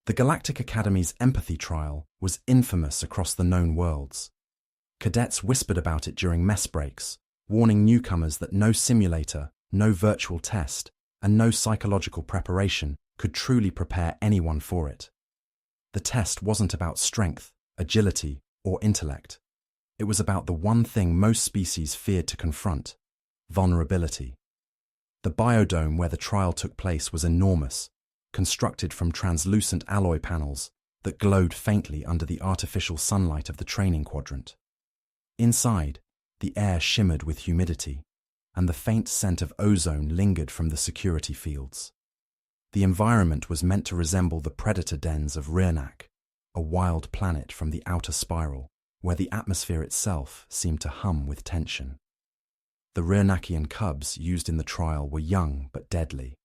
The Galactic Academy's empathy trial was infamous across the known worlds. Cadets whispered about it during mess breaks, warning newcomers that no simulator, no virtual test, and no psychological preparation could truly prepare anyone for it. The test wasn't about strength, agility, or intellect. It was about the one thing most species feared to confront: vulnerability. The biodome where the trial took place was enormous, constructed from translucent alloy panels that glowed faintly under the artificial sunlight of the training quadrant. Inside, the air shimmered with humidity, and the faint scent of ozone lingered from the security fields. The environment was meant to resemble the predator dens of Ryrnak, a wild planet from the outer spiral, where the atmosphere itself seemed to hum with tension. The Ryrnakian cubs used in the trial were young but deadly,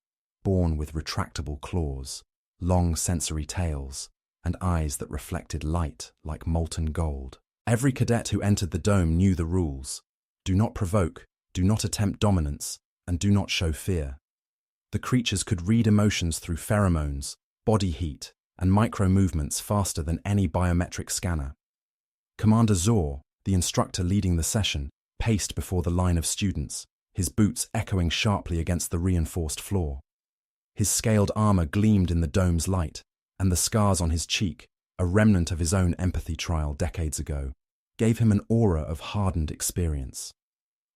born with retractable claws, long sensory tails, and eyes that reflected light like molten gold. Every cadet who entered the dome knew the rules: do not provoke, do not attempt dominance, and do not show fear. The creatures could read emotions through pheromones, body heat, and micro-movements faster than any biometric scanner. Commander Zor, the instructor leading the session, paced before the line of students, his boots echoing sharply against the reinforced floor. His scaled armor gleamed in the dome's light, and the scars on his cheek, a remnant of his own empathy trial decades ago, gave him an aura of hardened experience.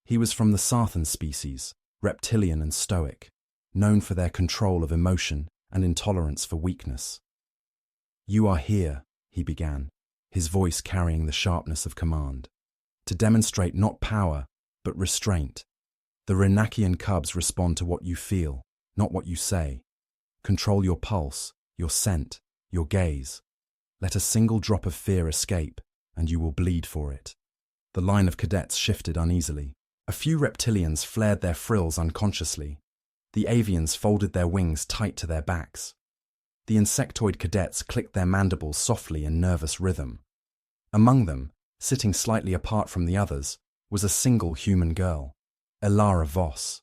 He was from the Sarthan species, reptilian and stoic, known for their control of emotion and intolerance for weakness. "You are here," he began, his voice carrying the sharpness of command, "to demonstrate not power, but restraint. The Ryrnakian cubs respond to what you feel, not what you say. Control your pulse, your scent, your gaze. Let a single drop of fear escape, and you will bleed for it." The line of cadets shifted uneasily. A few reptilians flared their frills unconsciously. The avians folded their wings tight to their backs. The insectoid cadets clicked their mandibles softly in nervous rhythm. Among them, sitting slightly apart from the others, was a single human girl, Elara Voss.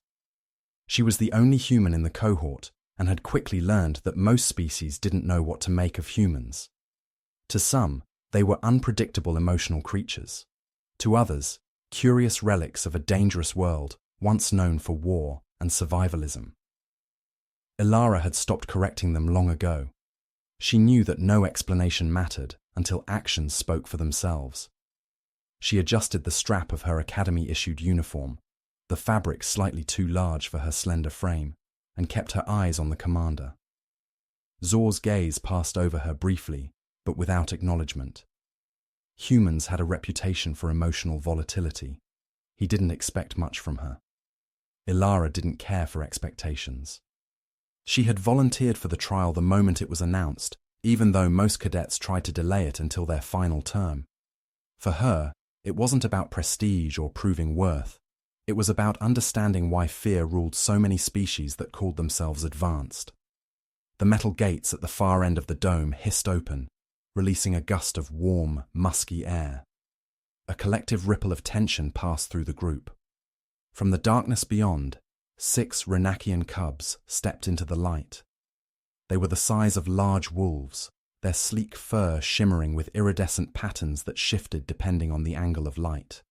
She was the only human in the cohort and had quickly learned that most species didn't know what to make of humans. To some, they were unpredictable emotional creatures. To others, curious relics of a dangerous world once known for war and survivalism. Elara had stopped correcting them long ago. She knew that no explanation mattered until actions spoke for themselves. She adjusted the strap of her academy-issued uniform, the fabric slightly too large for her slender frame, and kept her eyes on the commander. Zor's gaze passed over her briefly, but without acknowledgement. Humans had a reputation for emotional volatility. He didn't expect much from her. Elara didn't care for expectations. She had volunteered for the trial the moment it was announced, even though most cadets tried to delay it until their final term. For her, it wasn't about prestige or proving worth. It was about understanding why fear ruled so many species that called themselves advanced. The metal gates at the far end of the dome hissed open, releasing a gust of warm, musky air. A collective ripple of tension passed through the group. From the darkness beyond, 6 Ryrnakian cubs stepped into the light. They were the size of large wolves, their sleek fur shimmering with iridescent patterns that shifted depending on the angle of light.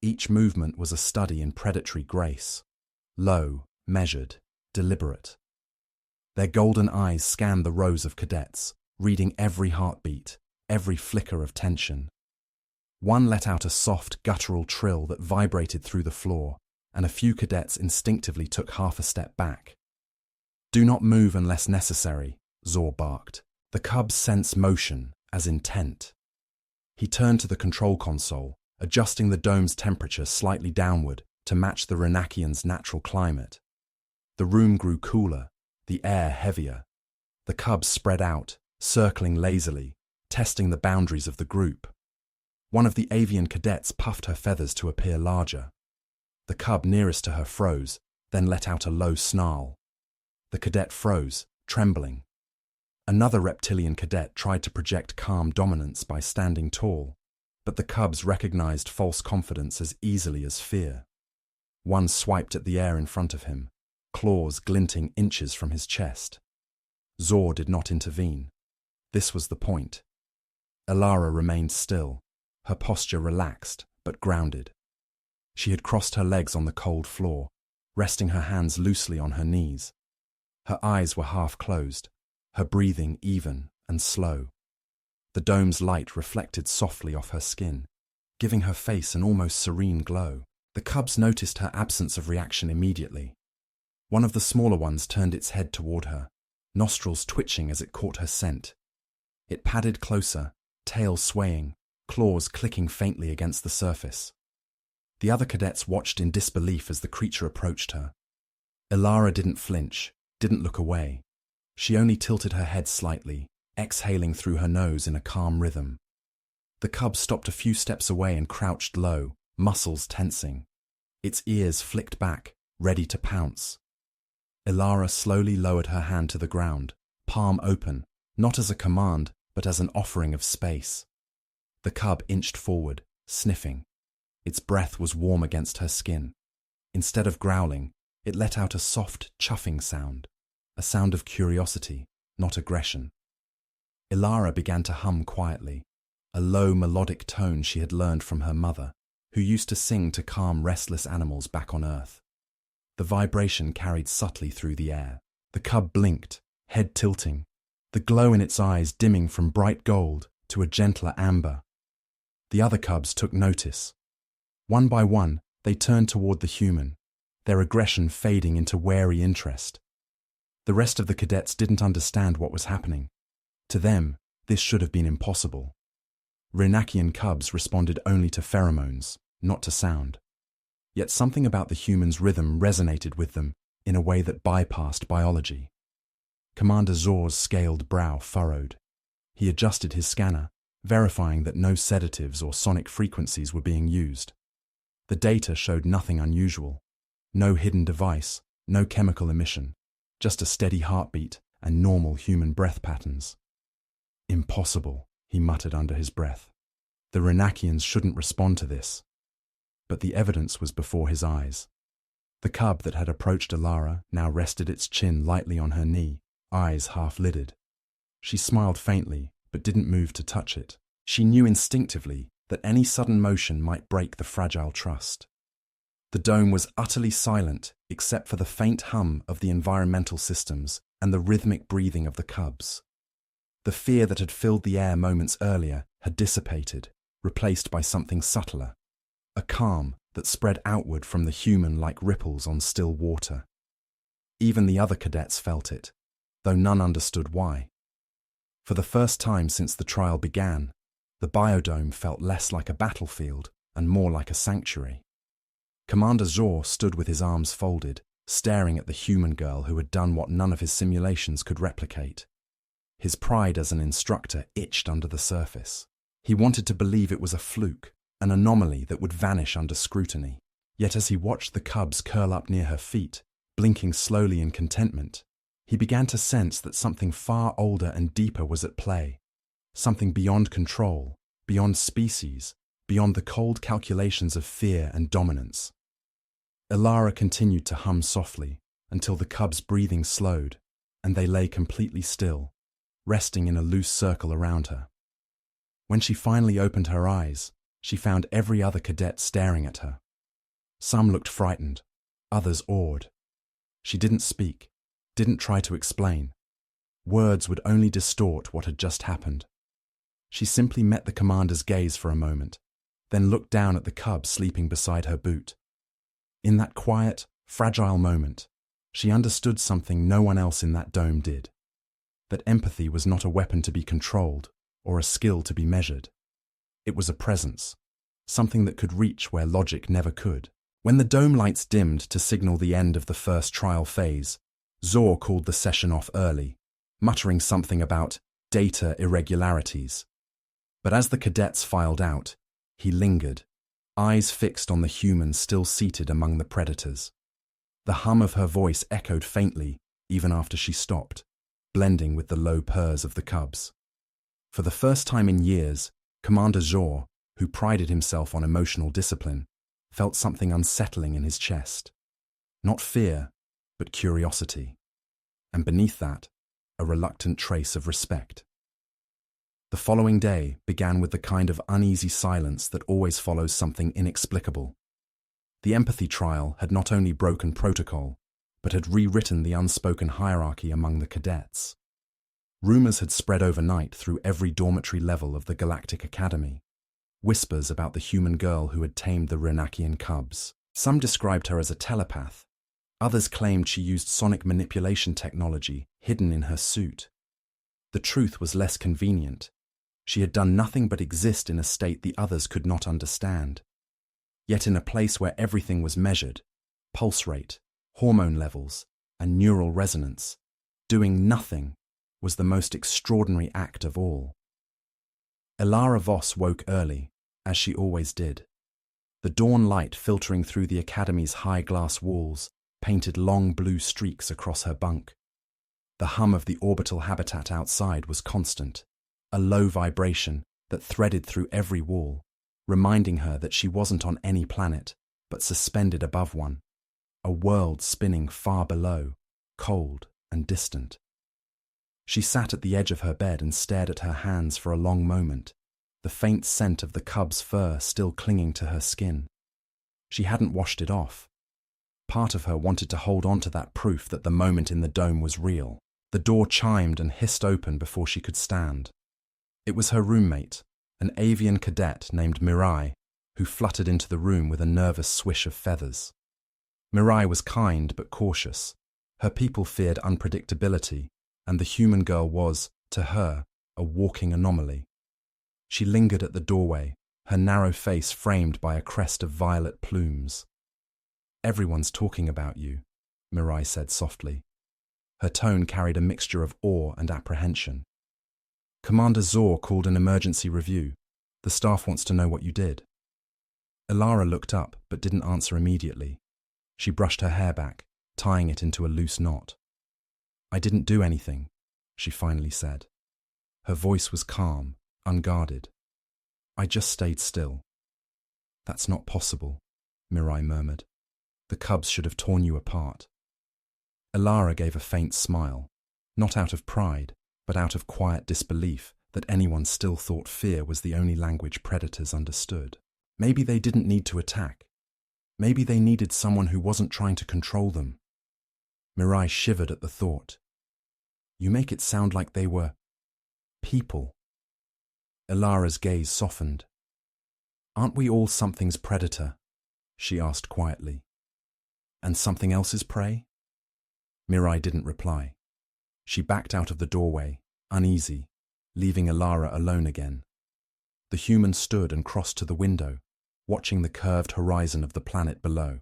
Each movement was a study in predatory grace, low, measured, deliberate. Their golden eyes scanned the rows of cadets, reading every heartbeat, every flicker of tension. One let out a soft, guttural trill that vibrated through the floor, and a few cadets instinctively took half a step back. "Do not move unless necessary," Zor barked. "The cubs sense motion as intent." He turned to the control console, adjusting the dome's temperature slightly downward to match the Ryrnakians' natural climate. The room grew cooler, the air heavier. The cubs spread out, circling lazily, testing the boundaries of the group. One of the avian cadets puffed her feathers to appear larger. The cub nearest to her froze, then let out a low snarl. The cadet froze, trembling. Another reptilian cadet tried to project calm dominance by standing tall, but the cubs recognized false confidence as easily as fear. One swiped at the air in front of him, claws glinting inches from his chest. Zor did not intervene. This was the point. Elara remained still, her posture relaxed but grounded. She had crossed her legs on the cold floor, resting her hands loosely on her knees. Her eyes were half closed, her breathing even and slow. The dome's light reflected softly off her skin, giving her face an almost serene glow. The cubs noticed her absence of reaction immediately. One of the smaller ones turned its head toward her, nostrils twitching as it caught her scent. It padded closer, tail swaying, claws clicking faintly against the surface. The other cadets watched in disbelief as the creature approached her. Elara didn't flinch, didn't look away. She only tilted her head slightly, exhaling through her nose in a calm rhythm. The cub stopped a few steps away and crouched low, muscles tensing. Its ears flicked back, ready to pounce. Elara slowly lowered her hand to the ground, palm open, not as a command, but as an offering of space. The cub inched forward, sniffing. Its breath was warm against her skin. Instead of growling, it let out a soft, chuffing sound, a sound of curiosity, not aggression. Elara began to hum quietly, a low, melodic tone she had learned from her mother, who used to sing to calm restless animals back on Earth. The vibration carried subtly through the air. The cub blinked, head tilting, the glow in its eyes dimming from bright gold to a gentler amber. The other cubs took notice. One by one, they turned toward the human, their aggression fading into wary interest. The rest of the cadets didn't understand what was happening. To them, this should have been impossible. Renakian cubs responded only to pheromones, not to sound. Yet something about the human's rhythm resonated with them in a way that bypassed biology. Commander Zor's scaled brow furrowed. He adjusted his scanner, verifying that no sedatives or sonic frequencies were being used. The data showed nothing unusual. No hidden device, no chemical emission, just a steady heartbeat and normal human breath patterns. Impossible, he muttered under his breath. The Renakians shouldn't respond to this. But the evidence was before his eyes. The cub that had approached Elara now rested its chin lightly on her knee, eyes half-lidded. She smiled faintly, but didn't move to touch it. She knew instinctively that any sudden motion might break the fragile trust. The dome was utterly silent except for the faint hum of the environmental systems and the rhythmic breathing of the cubs. The fear that had filled the air moments earlier had dissipated, replaced by something subtler, a calm that spread outward from the human like ripples on still water. Even the other cadets felt it, though none understood why. For the first time since the trial began, the biodome felt less like a battlefield and more like a sanctuary. Commander Zor stood with his arms folded, staring at the human girl who had done what none of his simulations could replicate. His pride as an instructor itched under the surface. He wanted to believe it was a fluke, an anomaly that would vanish under scrutiny. Yet as he watched the cubs curl up near her feet, blinking slowly in contentment, he began to sense that something far older and deeper was at play. Something beyond control, beyond species, beyond the cold calculations of fear and dominance. Elara continued to hum softly until the cubs' breathing slowed, and they lay completely still, resting in a loose circle around her. When she finally opened her eyes, she found every other cadet staring at her. Some looked frightened, others awed. She didn't speak, didn't try to explain. Words would only distort what had just happened. She simply met the commander's gaze for a moment, then looked down at the cub sleeping beside her boot. In that quiet, fragile moment, she understood something no one else in that dome did. That empathy was not a weapon to be controlled or a skill to be measured. It was a presence, something that could reach where logic never could. When the dome lights dimmed to signal the end of the first trial phase, Zor called the session off early, muttering something about data irregularities. But as the cadets filed out, he lingered, eyes fixed on the human still seated among the predators. The hum of her voice echoed faintly even after she stopped, blending with the low purrs of the cubs. For the first time in years, Commander Zor, who prided himself on emotional discipline, felt something unsettling in his chest. Not fear, but curiosity. And beneath that, a reluctant trace of respect. The following day began with the kind of uneasy silence that always follows something inexplicable. The empathy trial had not only broken protocol, but had rewritten the unspoken hierarchy among the cadets. Rumors had spread overnight through every dormitory level of the Galactic Academy. Whispers about the human girl who had tamed the Renakian cubs. Some described her as a telepath. Others claimed she used sonic manipulation technology hidden in her suit. The truth was less convenient. She had done nothing but exist in a state the others could not understand. Yet in a place where everything was measured, pulse rate, hormone levels, and neural resonance, doing nothing was the most extraordinary act of all. Elara Voss woke early, as she always did. The dawn light filtering through the academy's high glass walls painted long blue streaks across her bunk. The hum of the orbital habitat outside was constant, a low vibration that threaded through every wall, reminding her that she wasn't on any planet, but suspended above one, a world spinning far below, cold and distant. She sat at the edge of her bed and stared at her hands for a long moment, the faint scent of the cub's fur still clinging to her skin. She hadn't washed it off. Part of her wanted to hold on to that proof that the moment in the dome was real. The door chimed and hissed open before she could stand. It was her roommate, an avian cadet named Mirai, who fluttered into the room with a nervous swish of feathers. Mirai was kind but cautious. Her people feared unpredictability, and the human girl was, to her, a walking anomaly. She lingered at the doorway, her narrow face framed by a crest of violet plumes. "Everyone's talking about you," Mirai said softly. Her tone carried a mixture of awe and apprehension. "Commander Zor called an emergency review. The staff wants to know what you did." Elara looked up but didn't answer immediately. She brushed her hair back, tying it into a loose knot. "I didn't do anything," she finally said. Her voice was calm, unguarded. "I just stayed still." "That's not possible," Mirai murmured. "The cubs should have torn you apart." Elara gave a faint smile, not out of pride, but out of quiet disbelief that anyone still thought fear was the only language predators understood. Maybe they didn't need to attack. Maybe they needed someone who wasn't trying to control them. Mirai shivered at the thought. "You make it sound like they were people." Elara's gaze softened. "Aren't we all something's predator?" she asked quietly. "And something else's prey?" Mirai didn't reply. She backed out of the doorway, uneasy, leaving Elara alone again. The human stood and crossed to the window, watching the curved horizon of the planet below.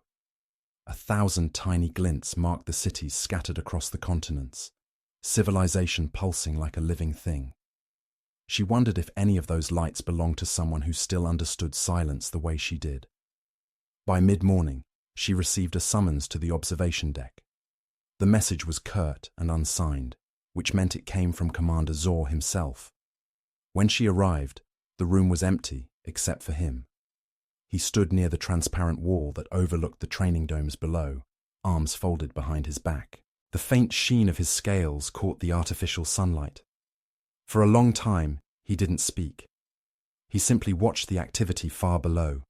1,000 tiny glints marked the cities scattered across the continents, civilization pulsing like a living thing. She wondered if any of those lights belonged to someone who still understood silence the way she did. By mid-morning, she received a summons to the observation deck. The message was curt and unsigned, which meant it came from Commander Zor himself. When she arrived, the room was empty except for him. He stood near the transparent wall that overlooked the training domes below, arms folded behind his back. The faint sheen of his scales caught the artificial sunlight. For a long time, he didn't speak. He simply watched the activity far below.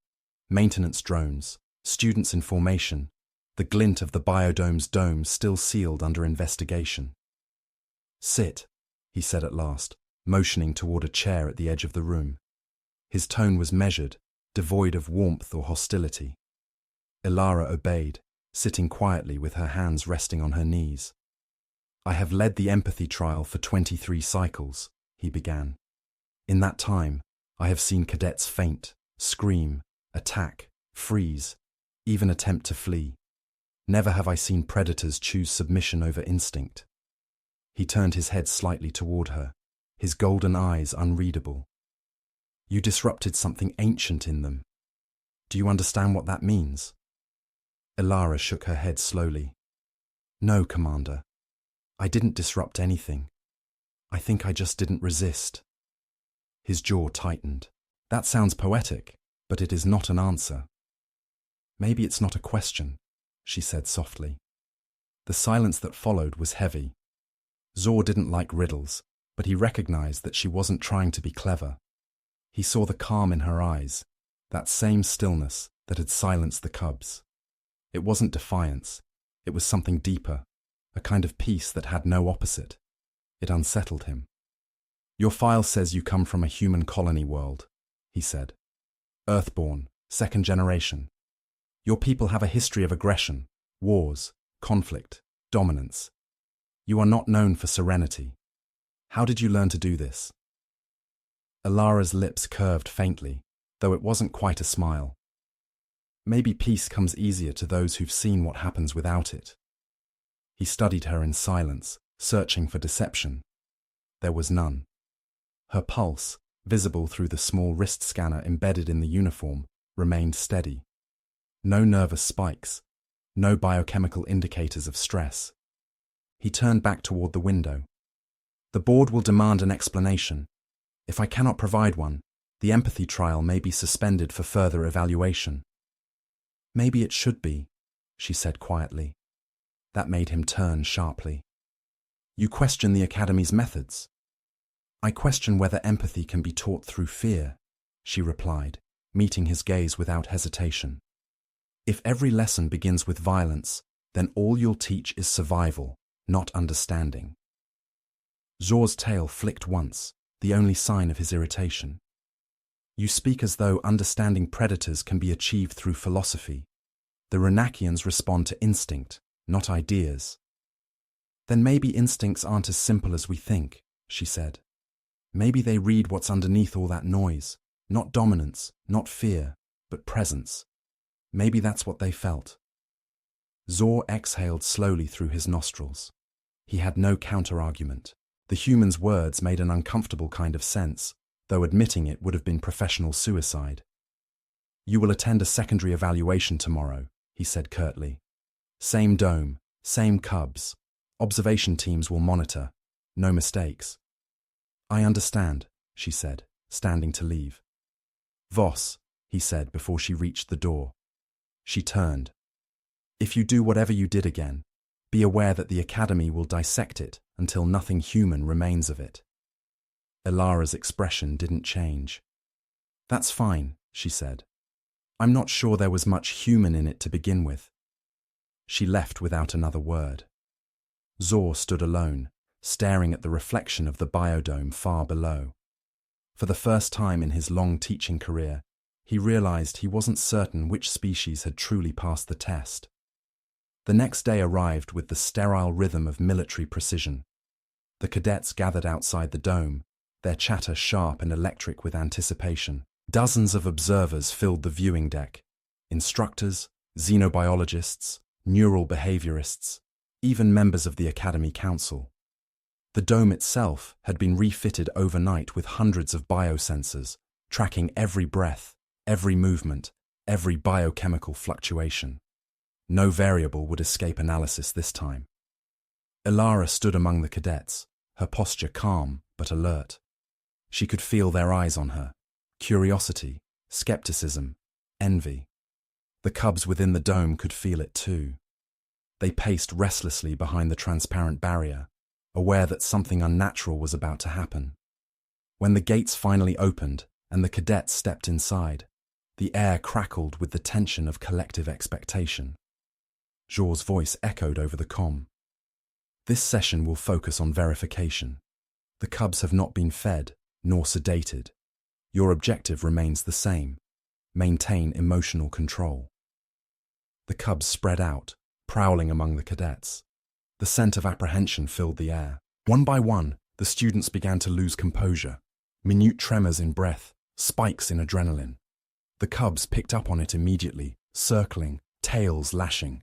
Maintenance drones, students in formation, the glint of the biodome's dome still sealed under investigation. "Sit," he said at last, motioning toward a chair at the edge of the room. His tone was measured, devoid of warmth or hostility. Elara obeyed, sitting quietly with her hands resting on her knees. "I have led the empathy trial for 23 cycles," he began. "In that time, I have seen cadets faint, scream, attack, freeze, even attempt to flee. Never have I seen predators choose submission over instinct." He turned his head slightly toward her, his golden eyes unreadable. "You disrupted something ancient in them. Do you understand what that means?" Elara shook her head slowly. "No, Commander. I didn't disrupt anything. I think I just didn't resist." His jaw tightened. "That sounds poetic, but it is not an answer." "Maybe it's not a question," she said softly. The silence that followed was heavy. Zor didn't like riddles, but he recognized that she wasn't trying to be clever. He saw the calm in her eyes, that same stillness that had silenced the cubs. It wasn't defiance, it was something deeper, a kind of peace that had no opposite. It unsettled him. "Your file says you come from a human colony world," he said. "Earthborn, second generation. Your people have a history of aggression, wars, conflict, dominance. You are not known for serenity. How did you learn to do this?" Alara's lips curved faintly, though it wasn't quite a smile. "Maybe peace comes easier to those who've seen what happens without it." He studied her in silence, searching for deception. There was none. Her pulse, visible through the small wrist scanner embedded in the uniform, remained steady. No nervous spikes, no biochemical indicators of stress. He turned back toward the window. "The board will demand an explanation. If I cannot provide one, the empathy trial may be suspended for further evaluation." "Maybe it should be," she said quietly. That made him turn sharply. "You question the Academy's methods?" "I question whether empathy can be taught through fear," she replied, meeting his gaze without hesitation. "If every lesson begins with violence, then all you'll teach is survival, not understanding." Zor's tail flicked once, the only sign of his irritation. "You speak as though understanding predators can be achieved through philosophy. The Renakians respond to instinct, not ideas." "Then maybe instincts aren't as simple as we think," she said. "Maybe they read what's underneath all that noise, not dominance, not fear, but presence. Maybe that's what they felt." Zor exhaled slowly through his nostrils. He had no counter-argument. The human's words made an uncomfortable kind of sense, though admitting it would have been professional suicide. "You will attend a secondary evaluation tomorrow," he said curtly. "Same dome, same cubs. Observation teams will monitor. No mistakes." "I understand," she said, standing to leave. "Voss," he said before she reached the door. She turned. "If you do whatever you did again, be aware that the Academy will dissect it until nothing human remains of it." Alara's expression didn't change. "That's fine," she said. "I'm not sure there was much human in it to begin with." She left without another word. Zor stood alone, staring at the reflection of the biodome far below. For the first time in his long teaching career, he realized he wasn't certain which species had truly passed the test. The next day arrived with the sterile rhythm of military precision. The cadets gathered outside the dome, their chatter sharp and electric with anticipation. Dozens of observers filled the viewing deck: instructors, xenobiologists, neural behaviorists, even members of the Academy Council. The dome itself had been refitted overnight with hundreds of biosensors, tracking every breath, every movement, every biochemical fluctuation. No variable would escape analysis this time. Alara stood among the cadets, her posture calm but alert. She could feel their eyes on her: curiosity, skepticism, envy. The cubs within the dome could feel it too. They paced restlessly behind the transparent barrier, aware that something unnatural was about to happen. When the gates finally opened and the cadets stepped inside, the air crackled with the tension of collective expectation. Jor's voice echoed over the comm. "This session will focus on verification. The cubs have not been fed, nor sedated. Your objective remains the same: maintain emotional control." The cubs spread out, prowling among the cadets. The scent of apprehension filled the air. One by one, the students began to lose composure. Minute tremors in breath, spikes in adrenaline. The cubs picked up on it immediately, circling, tails lashing.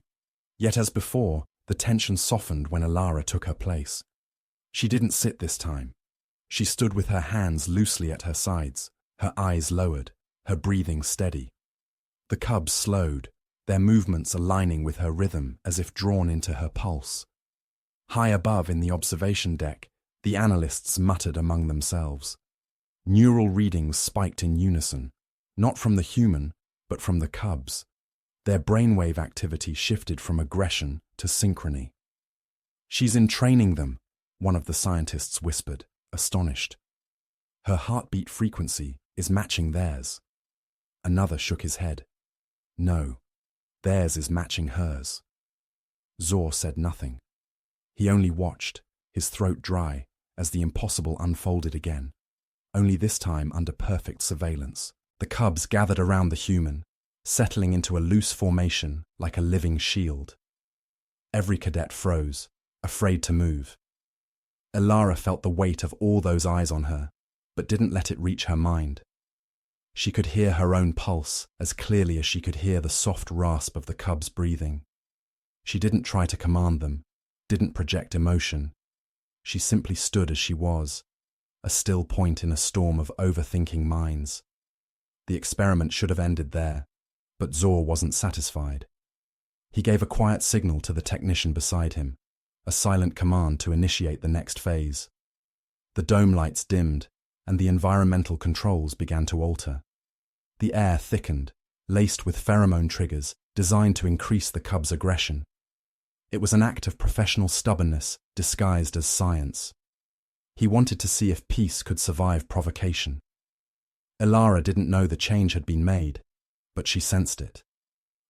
Yet as before, the tension softened when Alara took her place. She didn't sit this time. She stood with her hands loosely at her sides, her eyes lowered, her breathing steady. The cubs slowed, their movements aligning with her rhythm as if drawn into her pulse. High above in the observation deck, the analysts muttered among themselves. Neural readings spiked in unison, not from the human, but from the cubs. Their brainwave activity shifted from aggression to synchrony. "She's entraining them," one of the scientists whispered, astonished. Her heartbeat frequency is matching theirs. Another shook his head. No, theirs is matching hers. Zor said nothing. He only watched, his throat dry, as the impossible unfolded again, only this time under perfect surveillance. The cubs gathered around the human, settling into a loose formation like a living shield. Every cadet froze, afraid to move. Elara felt the weight of all those eyes on her, but didn't let it reach her mind. She could hear her own pulse as clearly as she could hear the soft rasp of the cubs' breathing. She didn't try to command them, didn't project emotion. She simply stood as she was, a still point in a storm of overthinking minds. The experiment should have ended there, but Zor wasn't satisfied. He gave a quiet signal to the technician beside him, a silent command to initiate the next phase. The dome lights dimmed, and the environmental controls began to alter. The air thickened, laced with pheromone triggers designed to increase the cubs' aggression. It was an act of professional stubbornness disguised as science. He wanted to see if peace could survive provocation. Elara didn't know the change had been made, but she sensed it.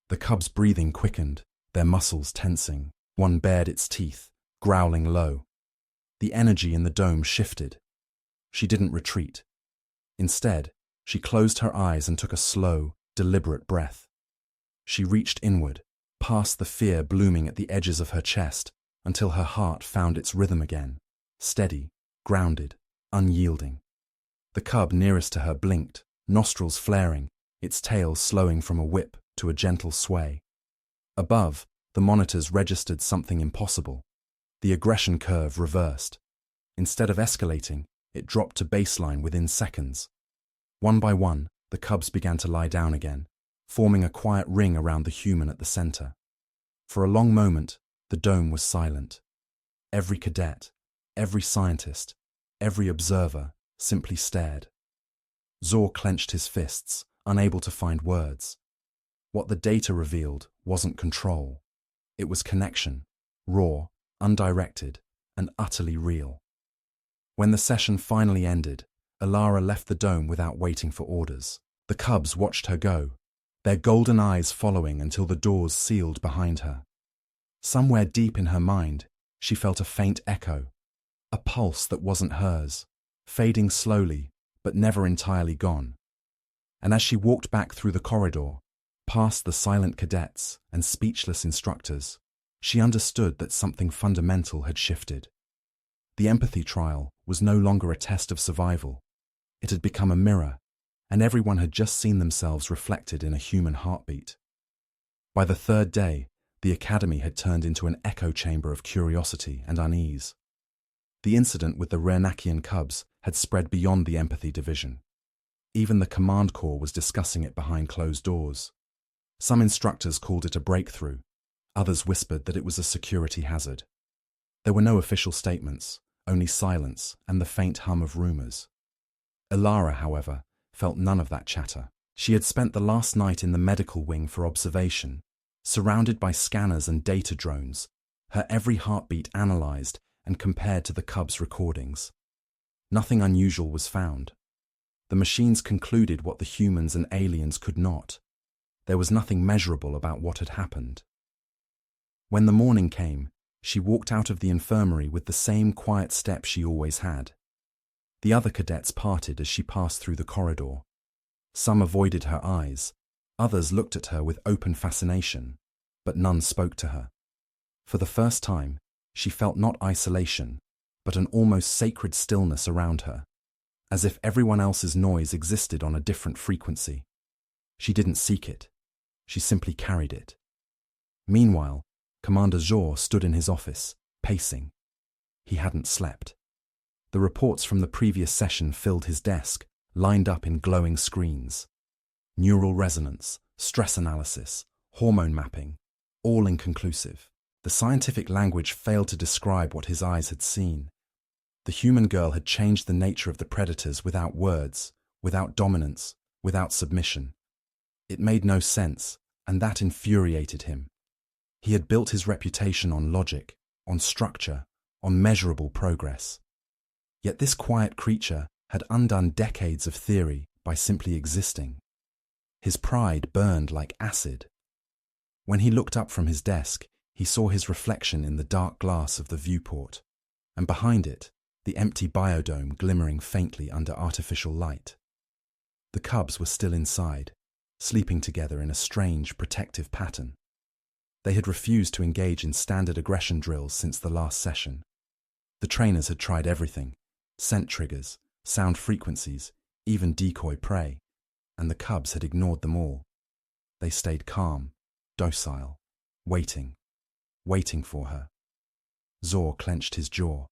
The cubs' breathing quickened, their muscles tensing. One bared its teeth, growling low. The energy in the dome shifted. She didn't retreat. Instead, she closed her eyes and took a slow, deliberate breath. She reached inward, past the fear blooming at the edges of her chest, until her heart found its rhythm again, steady, grounded, unyielding. The cub nearest to her blinked, nostrils flaring, its tail slowing from a whip to a gentle sway. Above, the monitors registered something impossible. The aggression curve reversed. Instead of escalating, it dropped to baseline within seconds. One by one, the cubs began to lie down again, forming a quiet ring around the human at the center. For a long moment, the dome was silent. Every cadet, every scientist, every observer simply stared. Zor clenched his fists, unable to find words. What the data revealed wasn't control. It was connection, raw, undirected, and utterly real. When the session finally ended, Elara left the dome without waiting for orders. The cubs watched her go, their golden eyes following until the doors sealed behind her. Somewhere deep in her mind, she felt a faint echo, a pulse that wasn't hers, fading slowly, but never entirely gone. And as she walked back through the corridor, past the silent cadets and speechless instructors, she understood that something fundamental had shifted. The empathy trial was no longer a test of survival. It had become a mirror, and everyone had just seen themselves reflected in a human heartbeat. By the third day, the academy had turned into an echo chamber of curiosity and unease. The incident with the Rernakian cubs had spread beyond the empathy division. Even the command corps was discussing it behind closed doors. Some instructors called it a breakthrough. Others whispered that it was a security hazard. There were no official statements, only silence and the faint hum of rumors. Elara, however, felt none of that chatter. She had spent the last night in the medical wing for observation, surrounded by scanners and data drones, her every heartbeat analyzed and compared to the cubs' recordings. Nothing unusual was found. The machines concluded what the humans and aliens could not. There was nothing measurable about what had happened. When the morning came, she walked out of the infirmary with the same quiet step she always had. The other cadets parted as she passed through the corridor. Some avoided her eyes, others looked at her with open fascination, but none spoke to her. For the first time, she felt not isolation, but an almost sacred stillness around her, as if everyone else's noise existed on a different frequency. She didn't seek it. She simply carried it. Meanwhile, Commander Zor stood in his office, pacing. He hadn't slept. The reports from the previous session filled his desk, lined up in glowing screens. Neural resonance, stress analysis, hormone mapping, all inconclusive. The scientific language failed to describe what his eyes had seen. The human girl had changed the nature of the predators without words, without dominance, without submission. It made no sense, and that infuriated him. He had built his reputation on logic, on structure, on measurable progress. Yet this quiet creature had undone decades of theory by simply existing. His pride burned like acid. When he looked up from his desk, he saw his reflection in the dark glass of the viewport, and behind it, the empty biodome glimmering faintly under artificial light. The cubs were still inside, sleeping together in a strange, protective pattern. They had refused to engage in standard aggression drills since the last session. The trainers had tried everything: scent triggers, sound frequencies, even decoy prey, and the cubs had ignored them all. They stayed calm, docile, waiting for her. Zor clenched his jaw.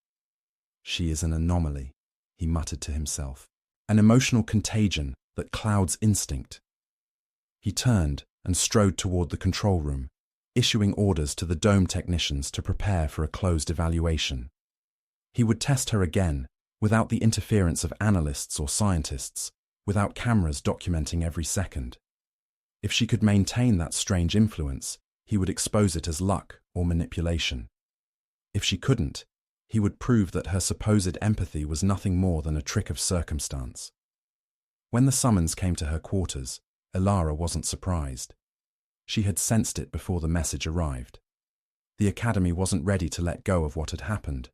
She is an anomaly, he muttered to himself, an emotional contagion that clouds instinct. He turned and strode toward the control room, issuing orders to the dome technicians to prepare for a closed evaluation. He would test her again, without the interference of analysts or scientists, without cameras documenting every second. If she could maintain that strange influence, he would expose it as luck or manipulation. If she couldn't, he would prove that her supposed empathy was nothing more than a trick of circumstance. When the summons came to her quarters, Elara wasn't surprised. She had sensed it before the message arrived. The Academy wasn't ready to let go of what had happened,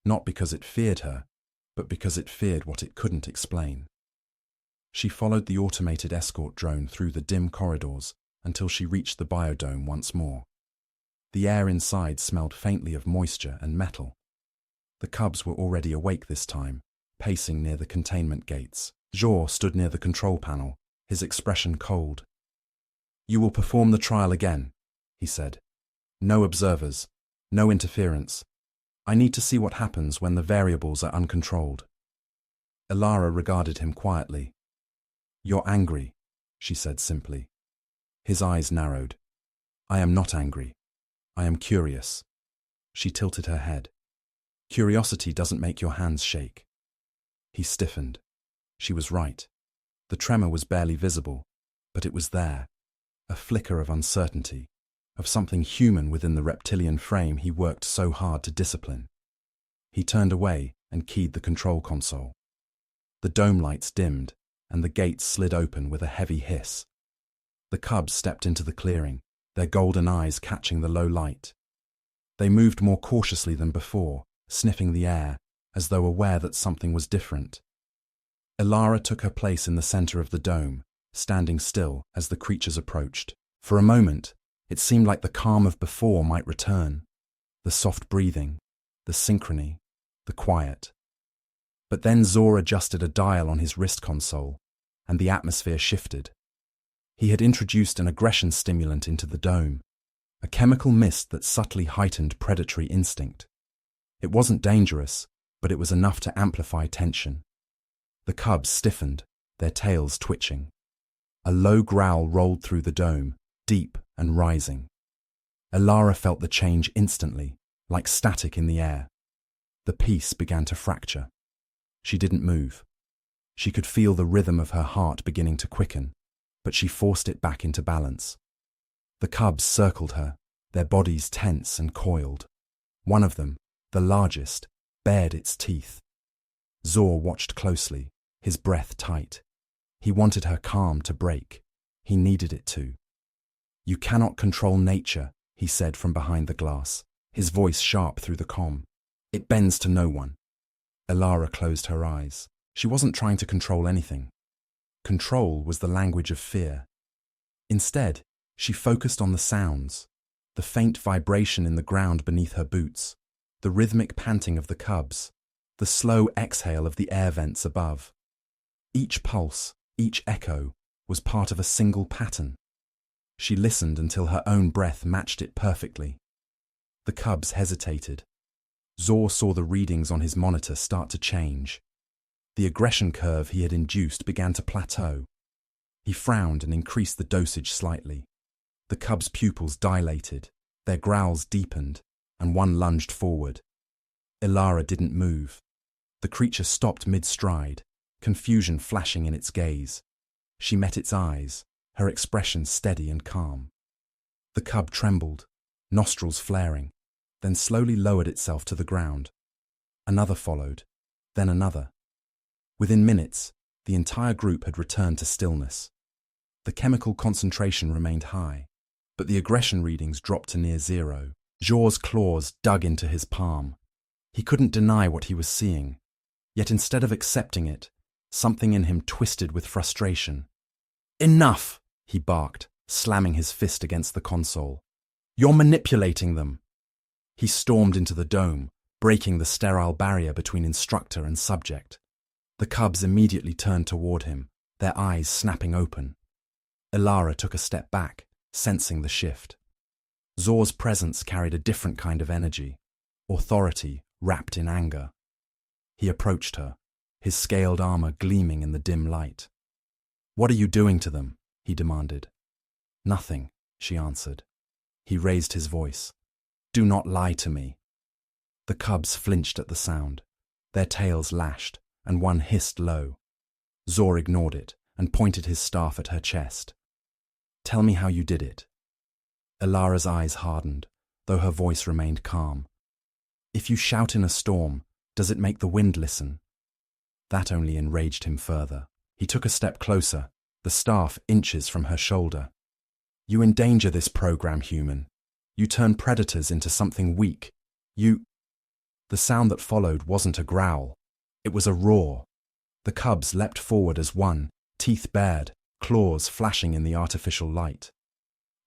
not because it feared her, but because it feared what it couldn't explain. She followed the automated escort drone through the dim corridors until she reached the biodome once more. The air inside smelled faintly of moisture and metal. The cubs were already awake this time, pacing near the containment gates. Zor stood near the control panel, his expression cold. "You will perform the trial again," he said. "No observers, no interference. I need to see what happens when the variables are uncontrolled." Elara regarded him quietly. "You're angry," she said simply. His eyes narrowed. "I am not angry. I am curious." She tilted her head. "Curiosity doesn't make your hands shake." He stiffened. She was right. The tremor was barely visible, but it was there, a flicker of uncertainty, of something human within the reptilian frame he worked so hard to discipline. He turned away and keyed the control console. The dome lights dimmed, and the gates slid open with a heavy hiss. The cubs stepped into the clearing, their golden eyes catching the low light. They moved more cautiously than before, sniffing the air, as though aware that something was different. Elara took her place in the center of the dome, standing still as the creatures approached. For a moment, it seemed like the calm of before might return, the soft breathing, the synchrony, the quiet. But then Zor adjusted a dial on his wrist console, and the atmosphere shifted. He had introduced an aggression stimulant into the dome, a chemical mist that subtly heightened predatory instinct. It wasn't dangerous, but it was enough to amplify tension. The cubs stiffened, their tails twitching. A low growl rolled through the dome, deep and rising. Elara felt the change instantly, like static in the air. The peace began to fracture. She didn't move. She could feel the rhythm of her heart beginning to quicken, but she forced it back into balance. The cubs circled her, their bodies tense and coiled. One of them, the largest, bared its teeth. Zor watched closely, his breath tight. He wanted her calm to break. He needed it to. "You cannot control nature," he said from behind the glass, his voice sharp through the comm. "It bends to no one." Elara closed her eyes. She wasn't trying to control anything. Control was the language of fear. Instead, she focused on the sounds, the faint vibration in the ground beneath her boots, the rhythmic panting of the cubs, the slow exhale of the air vents above. Each pulse, each echo, was part of a single pattern. She listened until her own breath matched it perfectly. The cubs hesitated. Zor saw the readings on his monitor start to change. The aggression curve he had induced began to plateau. He frowned and increased the dosage slightly. The cubs' pupils dilated, their growls deepened, and one lunged forward. Elara didn't move. The creature stopped mid-stride, confusion flashing in its gaze. She met its eyes, her expression steady and calm. The cub trembled, nostrils flaring, then slowly lowered itself to the ground. Another followed, then another. Within minutes, the entire group had returned to stillness. The chemical concentration remained high, but the aggression readings dropped to near zero. Jor's claws dug into his palm. He couldn't deny what he was seeing, yet instead of accepting it, something in him twisted with frustration. "Enough!" he barked, slamming his fist against the console. "You're manipulating them!" He stormed into the dome, breaking the sterile barrier between instructor and subject. The cubs immediately turned toward him, their eyes snapping open. Ilara took a step back, sensing the shift. Zor's presence carried a different kind of energy, authority wrapped in anger. He approached her, his scaled armor gleaming in the dim light. "What are you doing to them?" he demanded. "Nothing," she answered. He raised his voice. "Do not lie to me." The cubs flinched at the sound. Their tails lashed, and one hissed low. Zor ignored it and pointed his staff at her chest. "Tell me how you did it." Ilara's eyes hardened, though her voice remained calm. "If you shout in a storm, does it make the wind listen?" That only enraged him further. He took a step closer, the staff inches from her shoulder. "You endanger this program, human. You turn predators into something weak. You—" The sound that followed wasn't a growl. It was a roar. The cubs leapt forward as one, teeth bared, claws flashing in the artificial light.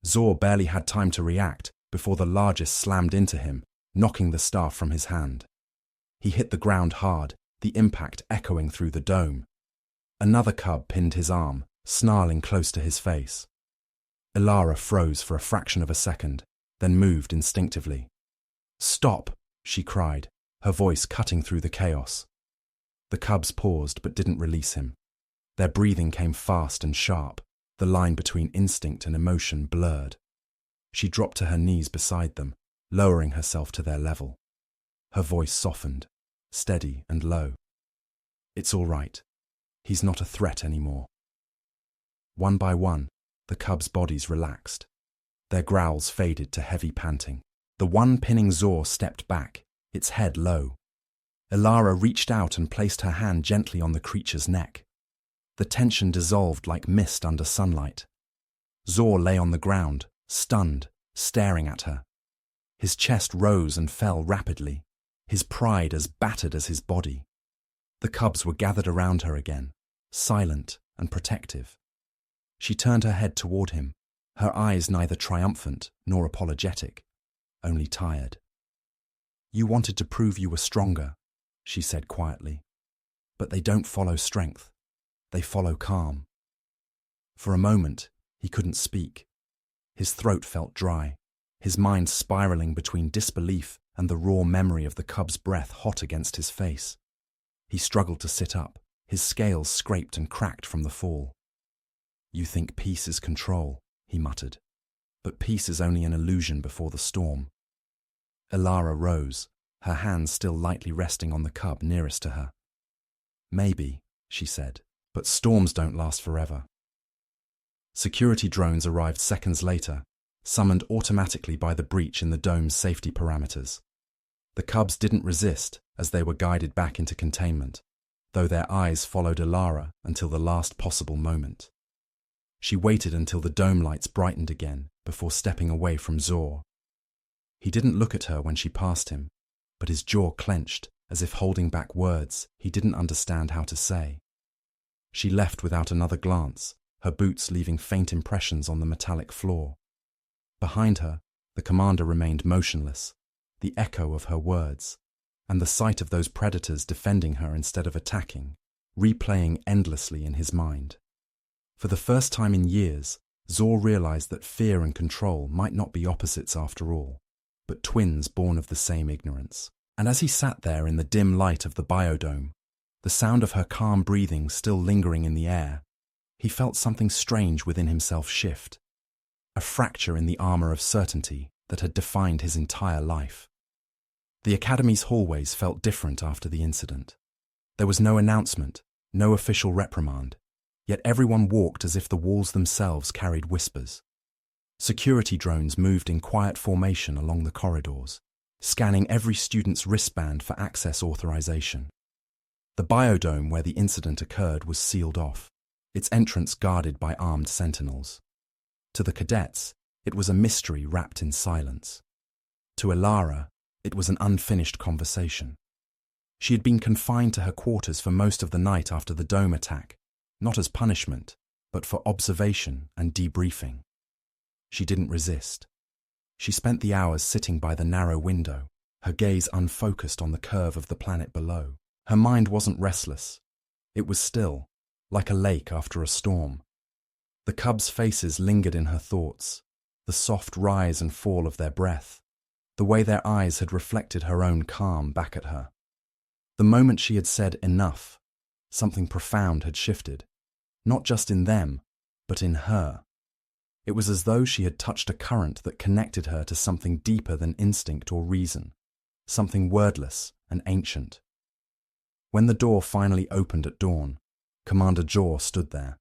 Zor barely had time to react before the largest slammed into him, knocking the staff from his hand. He hit the ground hard, the impact echoing through the dome. Another cub pinned his arm, snarling close to his face. Ilara froze for a fraction of a second, then moved instinctively. "Stop!" she cried, her voice cutting through the chaos. The cubs paused but didn't release him. Their breathing came fast and sharp, the line between instinct and emotion blurred. She dropped to her knees beside them, lowering herself to their level. Her voice softened, steady and low. "It's all right. He's not a threat anymore." One by one, the cubs' bodies relaxed. Their growls faded to heavy panting. The one pinning Zor stepped back, its head low. Ilara reached out and placed her hand gently on the creature's neck. The tension dissolved like mist under sunlight. Zor lay on the ground, stunned, staring at her. His chest rose and fell rapidly, his pride as battered as his body. The cubs were gathered around her again, silent and protective. She turned her head toward him, her eyes neither triumphant nor apologetic, only tired. "You wanted to prove you were stronger," she said quietly. "But they don't follow strength. They follow calm." For a moment, he couldn't speak. His throat felt dry, his mind spiraling between disbelief and the raw memory of the cub's breath hot against his face. He struggled to sit up, his scales scraped and cracked from the fall. "You think peace is control," he muttered. "But peace is only an illusion before the storm." Ilara rose, her hands still lightly resting on the cub nearest to her. "Maybe," she said, "but storms don't last forever." Security drones arrived seconds later, summoned automatically by the breach in the dome's safety parameters. The cubs didn't resist as they were guided back into containment, though their eyes followed Ilara until the last possible moment. She waited until the dome lights brightened again before stepping away from Zor. He didn't look at her when she passed him, but his jaw clenched as if holding back words he didn't understand how to say. She left without another glance, her boots leaving faint impressions on the metallic floor. Behind her, the commander remained motionless, the echo of her words, and the sight of those predators defending her instead of attacking, replaying endlessly in his mind. For the first time in years, Zor realized that fear and control might not be opposites after all, but twins born of the same ignorance. And as he sat there in the dim light of the biodome, the sound of her calm breathing still lingering in the air, he felt something strange within himself shift, a fracture in the armor of certainty that had defined his entire life. The Academy's hallways felt different after the incident. There was no announcement, no official reprimand, yet everyone walked as if the walls themselves carried whispers. Security drones moved in quiet formation along the corridors, scanning every student's wristband for access authorization. The biodome where the incident occurred was sealed off, its entrance guarded by armed sentinels. To the cadets, it was a mystery wrapped in silence. To Elara, it was an unfinished conversation. She had been confined to her quarters for most of the night after the dome attack, not as punishment, but for observation and debriefing. She didn't resist. She spent the hours sitting by the narrow window, her gaze unfocused on the curve of the planet below. Her mind wasn't restless. It was still, like a lake after a storm. The cubs' faces lingered in her thoughts, the soft rise and fall of their breath, the way their eyes had reflected her own calm back at her. The moment she had said enough, something profound had shifted, not just in them, but in her. It was as though she had touched a current that connected her to something deeper than instinct or reason, something wordless and ancient. When the door finally opened at dawn, Commander Jaw stood there.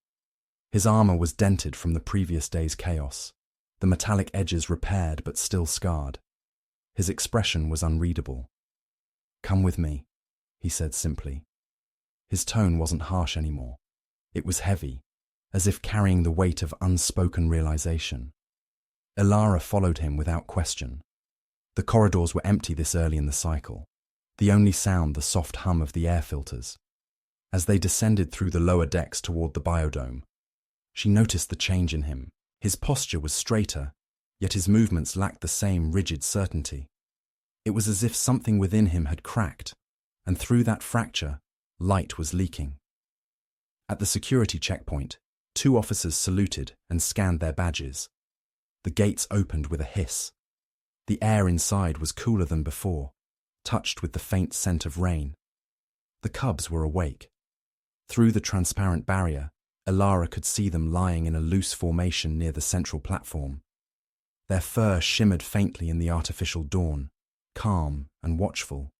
His armor was dented from the previous day's chaos, the metallic edges repaired but still scarred. His expression was unreadable. "Come with me," he said simply. His tone wasn't harsh anymore. It was heavy, as if carrying the weight of unspoken realization. Elara followed him without question. The corridors were empty this early in the cycle, the only sound the soft hum of the air filters. As they descended through the lower decks toward the biodome, she noticed the change in him. His posture was straighter, yet his movements lacked the same rigid certainty. It was as if something within him had cracked, and through that fracture, light was leaking. At the security checkpoint, 2 officers saluted and scanned their badges. The gates opened with a hiss. The air inside was cooler than before, touched with the faint scent of rain. The cubs were awake. Through the transparent barrier, Elara could see them lying in a loose formation near the central platform. Their fur shimmered faintly in the artificial dawn, calm and watchful.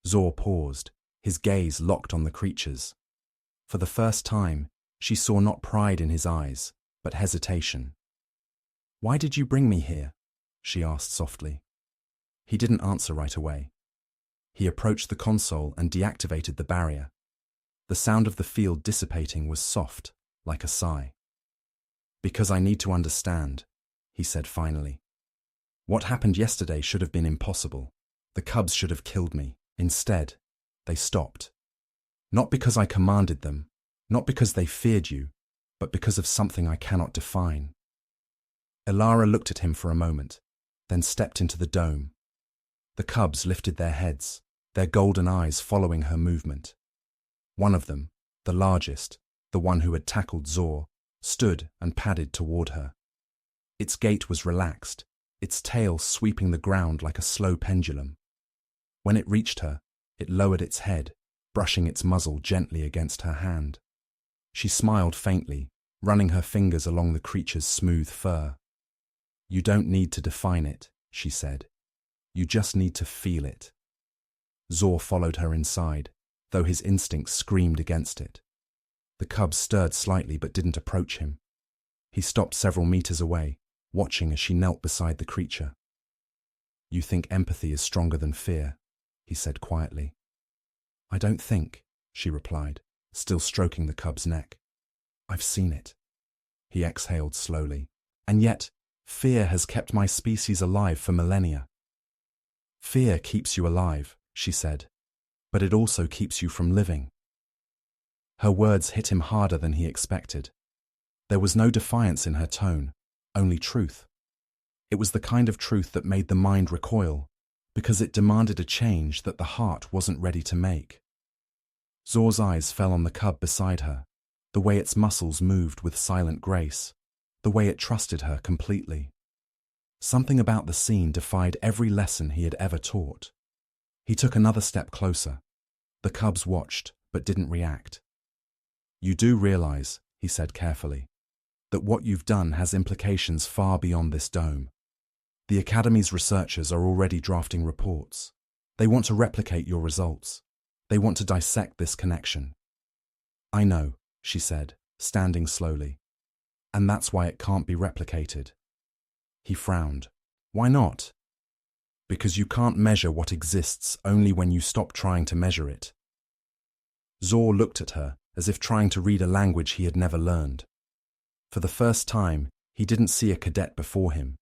Zor paused, his gaze locked on the creatures. For the first time, she saw not pride in his eyes, but hesitation. "Why did you bring me here?" she asked softly. He didn't answer right away. He approached the console and deactivated the barrier. The sound of the field dissipating was soft, like a sigh. "Because I need to understand," he said finally. "What happened yesterday should have been impossible. The cubs should have killed me. Instead, they stopped. Not because I commanded them, not because they feared you, but because of something I cannot define." Elara looked at him for a moment, then stepped into the dome. The cubs lifted their heads, their golden eyes following her movement. One of them, the largest, the one who had tackled Zor, stood and padded toward her. Its gait was relaxed, its tail sweeping the ground like a slow pendulum. When it reached her, it lowered its head, brushing its muzzle gently against her hand. She smiled faintly, running her fingers along the creature's smooth fur. "You don't need to define it," she said. "You just need to feel it." Zor followed her inside, though his instincts screamed against it. The cubs stirred slightly but didn't approach him. He stopped several meters away, watching as she knelt beside the creature. "You think empathy is stronger than fear," he said quietly. "I don't think," she replied, still stroking the cub's neck. "I've seen it." He exhaled slowly. "And yet, fear has kept my species alive for millennia." "Fear keeps you alive," she said, "but it also keeps you from living." Her words hit him harder than he expected. There was no defiance in her tone, only truth. It was the kind of truth that made the mind recoil, because it demanded a change that the heart wasn't ready to make. Zor's eyes fell on the cub beside her, the way its muscles moved with silent grace, the way it trusted her completely. Something about the scene defied every lesson he had ever taught. He took another step closer. The cubs watched, but didn't react. "You do realize," he said carefully, "that what you've done has implications far beyond this dome. The Academy's researchers are already drafting reports. They want to replicate your results. They want to dissect this connection." "I know," she said, standing slowly. "And that's why it can't be replicated." He frowned. "Why not?" "Because you can't measure what exists only when you stop trying to measure it." Zor looked at her, as if trying to read a language he had never learned. For the first time, he didn't see a cadet before him.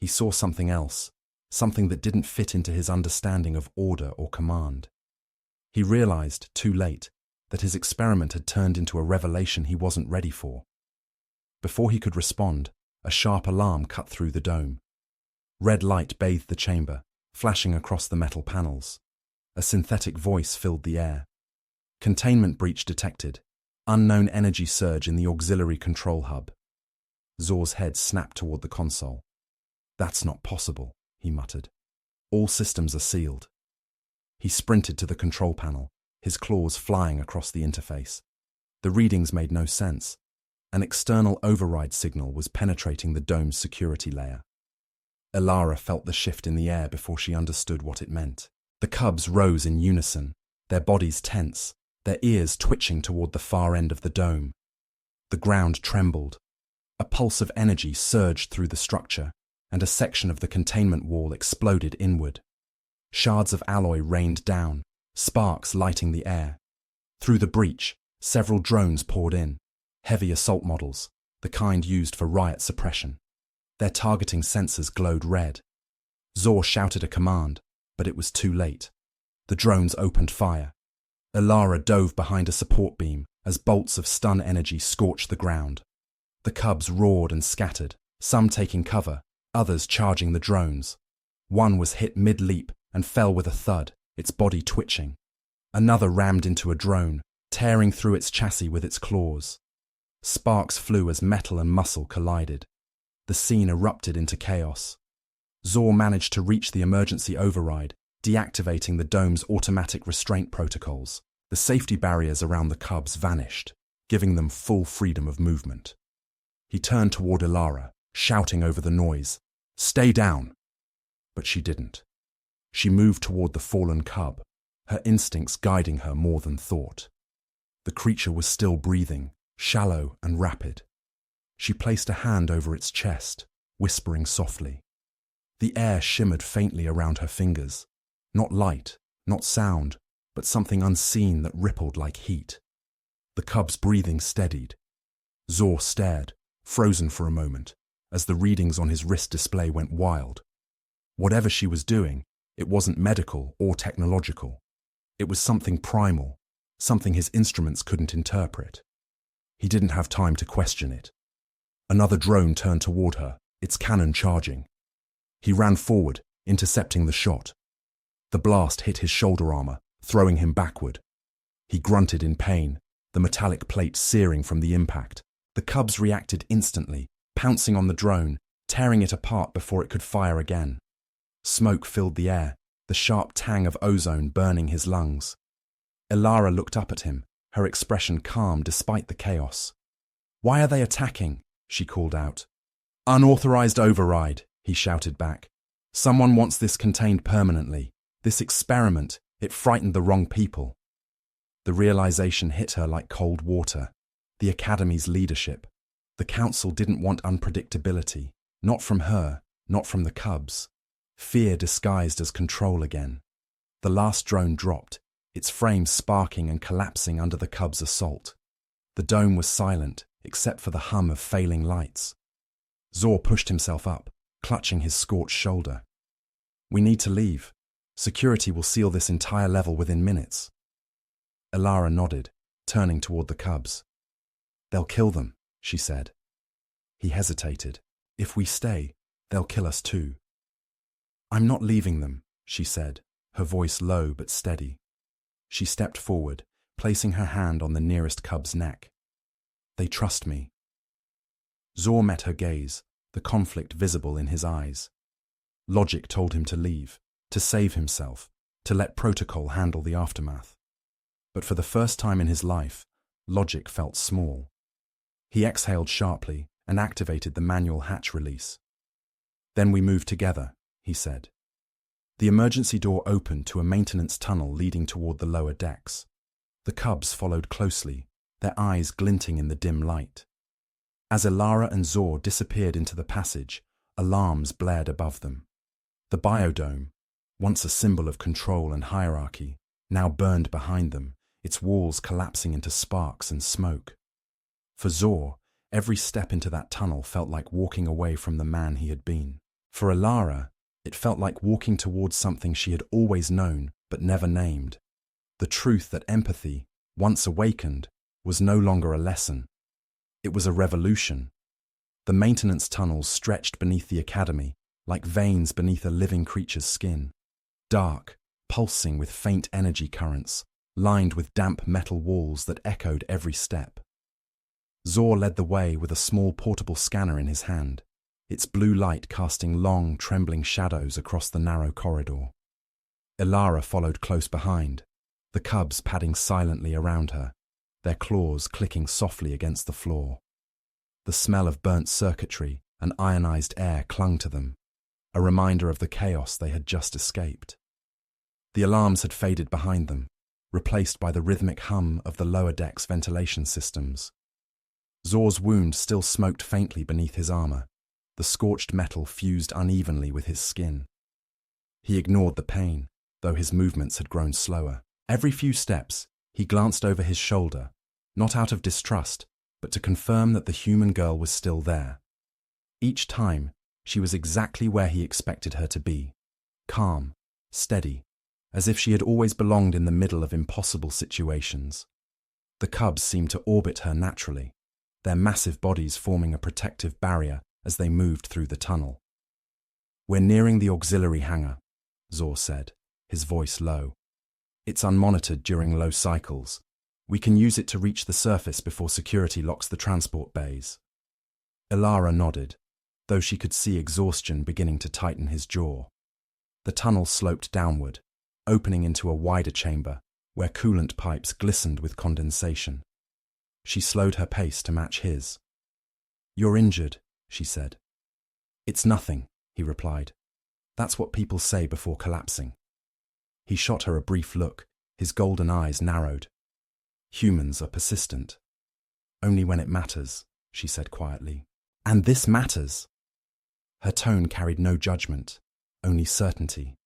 He saw something else, something that didn't fit into his understanding of order or command. He realized, too late, that his experiment had turned into a revelation he wasn't ready for. Before he could respond, a sharp alarm cut through the dome. Red light bathed the chamber, flashing across the metal panels. A synthetic voice filled the air. Containment breach detected. Unknown energy surge in the auxiliary control hub. Zor's head snapped toward the console. "That's not possible," he muttered. "All systems are sealed." He sprinted to the control panel, his claws flying across the interface. The readings made no sense. An external override signal was penetrating the dome's security layer. Elara felt the shift in the air before she understood what it meant. The cubs rose in unison, their bodies tense, their ears twitching toward the far end of the dome. The ground trembled. A pulse of energy surged through the structure, and a section of the containment wall exploded inward. Shards of alloy rained down, sparks lighting the air. Through the breach, several drones poured in, heavy assault models, the kind used for riot suppression. Their targeting sensors glowed red. Zor shouted a command, but it was too late. The drones opened fire. Elara dove behind a support beam as bolts of stun energy scorched the ground. The cubs roared and scattered, some taking cover, others charging the drones. One was hit mid-leap and fell with a thud, its body twitching. Another rammed into a drone, tearing through its chassis with its claws. Sparks flew as metal and muscle collided. The scene erupted into chaos. Zor managed to reach the emergency override, deactivating the dome's automatic restraint protocols. The safety barriers around the cubs vanished, giving them full freedom of movement. He turned toward Elara, shouting over the noise, "Stay down!" But she didn't. She moved toward the fallen cub, her instincts guiding her more than thought. The creature was still breathing, shallow and rapid. She placed a hand over its chest, whispering softly. The air shimmered faintly around her fingers. Not light, not sound, but something unseen that rippled like heat. The cub's breathing steadied. Zor stared, frozen for a moment, as the readings on his wrist display went wild. Whatever she was doing, it wasn't medical or technological. It was something primal, something his instruments couldn't interpret. He didn't have time to question it. Another drone turned toward her, its cannon charging. He ran forward, intercepting the shot. The blast hit his shoulder armor, throwing him backward. He grunted in pain, the metallic plate searing from the impact. The cubs reacted instantly, pouncing on the drone, tearing it apart before it could fire again. Smoke filled the air, the sharp tang of ozone burning his lungs. Elara looked up at him, her expression calm despite the chaos. "Why are they attacking?" she called out. "Unauthorized override," he shouted back. "Someone wants this contained permanently. This experiment, it frightened the wrong people." The realization hit her like cold water. The Academy's leadership. The Council didn't want unpredictability. Not from her, not from the cubs. Fear disguised as control again. The last drone dropped, its frame sparking and collapsing under the cubs' assault. The dome was silent, except for the hum of failing lights. Zor pushed himself up, clutching his scorched shoulder. "We need to leave. Security will seal this entire level within minutes." Elara nodded, turning toward the cubs. "They'll kill them," she said. He hesitated. "If we stay, they'll kill us too." "I'm not leaving them," she said, her voice low but steady. She stepped forward, placing her hand on the nearest cub's neck. "They trust me." Zor met her gaze, the conflict visible in his eyes. Logic told him to leave, to save himself, to let protocol handle the aftermath. But for the first time in his life, logic felt small. He exhaled sharply and activated the manual hatch release. "Then we move together," he said. The emergency door opened to a maintenance tunnel leading toward the lower decks. The cubs followed closely, their eyes glinting in the dim light. As Elara and Zor disappeared into the passage, alarms blared above them. The biodome, once a symbol of control and hierarchy, now burned behind them, its walls collapsing into sparks and smoke. For Zor, every step into that tunnel felt like walking away from the man he had been. For Alara, it felt like walking towards something she had always known but never named. The truth that empathy, once awakened, was no longer a lesson. It was a revolution. The maintenance tunnels stretched beneath the academy, like veins beneath a living creature's skin. Dark, pulsing with faint energy currents, lined with damp metal walls that echoed every step. Zor led the way with a small portable scanner in his hand, its blue light casting long, trembling shadows across the narrow corridor. Ilara followed close behind, the cubs padding silently around her, their claws clicking softly against the floor. The smell of burnt circuitry and ionized air clung to them, a reminder of the chaos they had just escaped. The alarms had faded behind them, replaced by the rhythmic hum of the lower deck's ventilation systems. Zor's wound still smoked faintly beneath his armor, the scorched metal fused unevenly with his skin. He ignored the pain, though his movements had grown slower. Every few steps, he glanced over his shoulder, not out of distrust, but to confirm that the human girl was still there. Each time, she was exactly where he expected her to be, calm, steady, as if she had always belonged in the middle of impossible situations. The cubs seemed to orbit her naturally, their massive bodies forming a protective barrier as they moved through the tunnel. "We're nearing the auxiliary hangar," Zor said, his voice low. "It's unmonitored during low cycles. We can use it to reach the surface before security locks the transport bays." Ilara nodded, though she could see exhaustion beginning to tighten his jaw. The tunnel sloped downward, opening into a wider chamber where coolant pipes glistened with condensation. She slowed her pace to match his. "You're injured," she said. "It's nothing," he replied. "That's what people say before collapsing." He shot her a brief look, his golden eyes narrowed. "Humans are persistent. Only when it matters," she said quietly. "And this matters." Her tone carried no judgment, only certainty.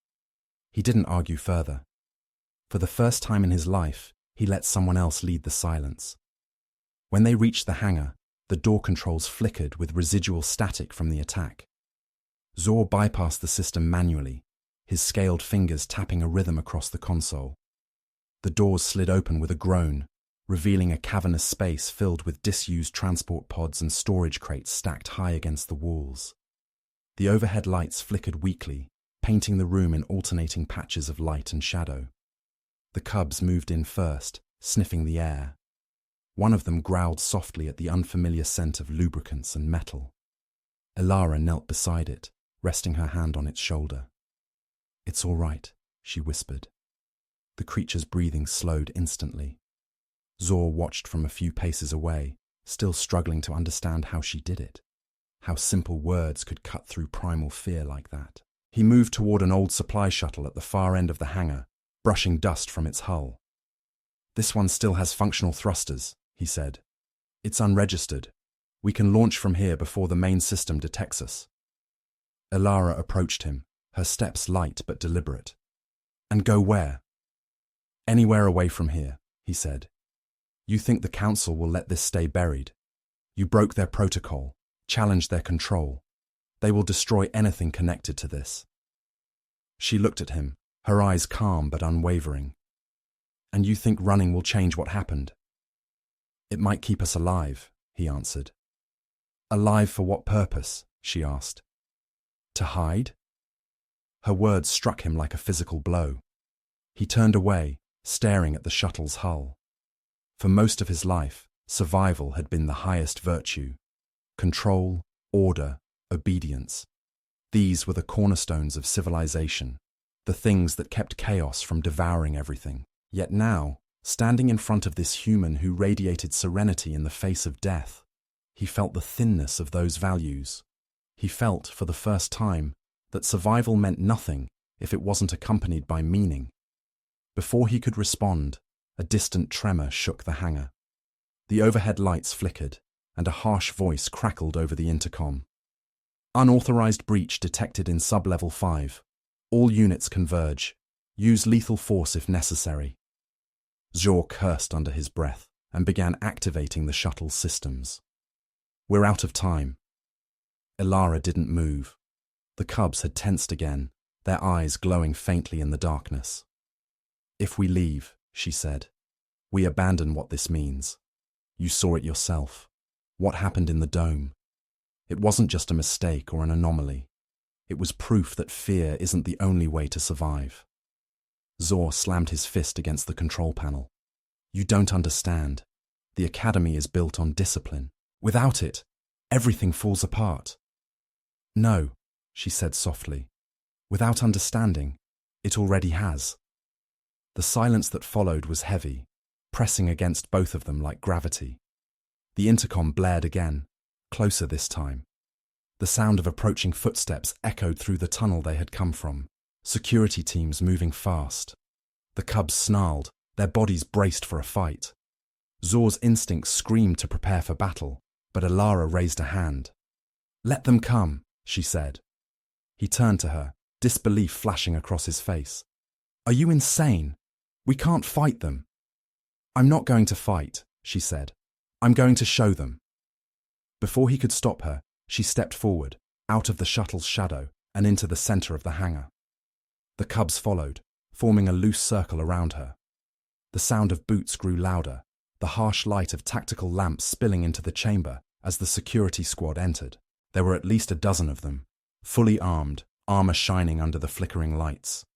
He didn't argue further. For the first time in his life, he let someone else lead the silence. When they reached the hangar, the door controls flickered with residual static from the attack. Zor bypassed the system manually, his scaled fingers tapping a rhythm across the console. The doors slid open with a groan, revealing a cavernous space filled with disused transport pods and storage crates stacked high against the walls. The overhead lights flickered weakly, painting the room in alternating patches of light and shadow. The cubs moved in first, sniffing the air. One of them growled softly at the unfamiliar scent of lubricants and metal. Ilara knelt beside it, resting her hand on its shoulder. "It's all right," she whispered. The creature's breathing slowed instantly. Zor watched from a few paces away, still struggling to understand how she did it, how simple words could cut through primal fear like that. He moved toward an old supply shuttle at the far end of the hangar, brushing dust from its hull. "This one still has functional thrusters," he said. "It's unregistered. We can launch from here before the main system detects us." Ilara approached him, her steps light but deliberate. "And go where?" "Anywhere away from here," he said. "You think the Council will let this stay buried? You broke their protocol, challenged their control. They will destroy anything connected to this." She looked at him, her eyes calm but unwavering. "And you think running will change what happened?" "It might keep us alive," he answered. "Alive for what purpose?" she asked. "To hide?" Her words struck him like a physical blow. He turned away, staring at the shuttle's hull. For most of his life, survival had been the highest virtue. Control, order, obedience. These were the cornerstones of civilization, the things that kept chaos from devouring everything. Yet now, standing in front of this human who radiated serenity in the face of death, he felt the thinness of those values. He felt, for the first time, that survival meant nothing if it wasn't accompanied by meaning. Before he could respond, a distant tremor shook the hangar. The overhead lights flickered, and a harsh voice crackled over the intercom. "Unauthorized breach detected in sub-level 5. All units converge. Use lethal force if necessary." Zor cursed under his breath and began activating the shuttle's systems. "We're out of time." Ilara didn't move. The cubs had tensed again, their eyes glowing faintly in the darkness. "If we leave," she said, "we abandon what this means. You saw it yourself. What happened in the dome? It wasn't just a mistake or an anomaly. It was proof that fear isn't the only way to survive." Zor slammed his fist against the control panel. "You don't understand. The academy is built on discipline. Without it, everything falls apart." "No," she said softly. "Without understanding, it already has." The silence that followed was heavy, pressing against both of them like gravity. The intercom blared again, closer this time. The sound of approaching footsteps echoed through the tunnel they had come from, security teams moving fast. The cubs snarled, their bodies braced for a fight. Zor's instincts screamed to prepare for battle, but Ilara raised a hand. "Let them come," she said. He turned to her, disbelief flashing across his face. "Are you insane? We can't fight them." "I'm not going to fight," she said. "I'm going to show them." Before he could stop her, she stepped forward, out of the shuttle's shadow and into the center of the hangar. The cubs followed, forming a loose circle around her. The sound of boots grew louder, the harsh light of tactical lamps spilling into the chamber as the security squad entered. There were at least a dozen of them, fully armed, armor shining under the flickering lights.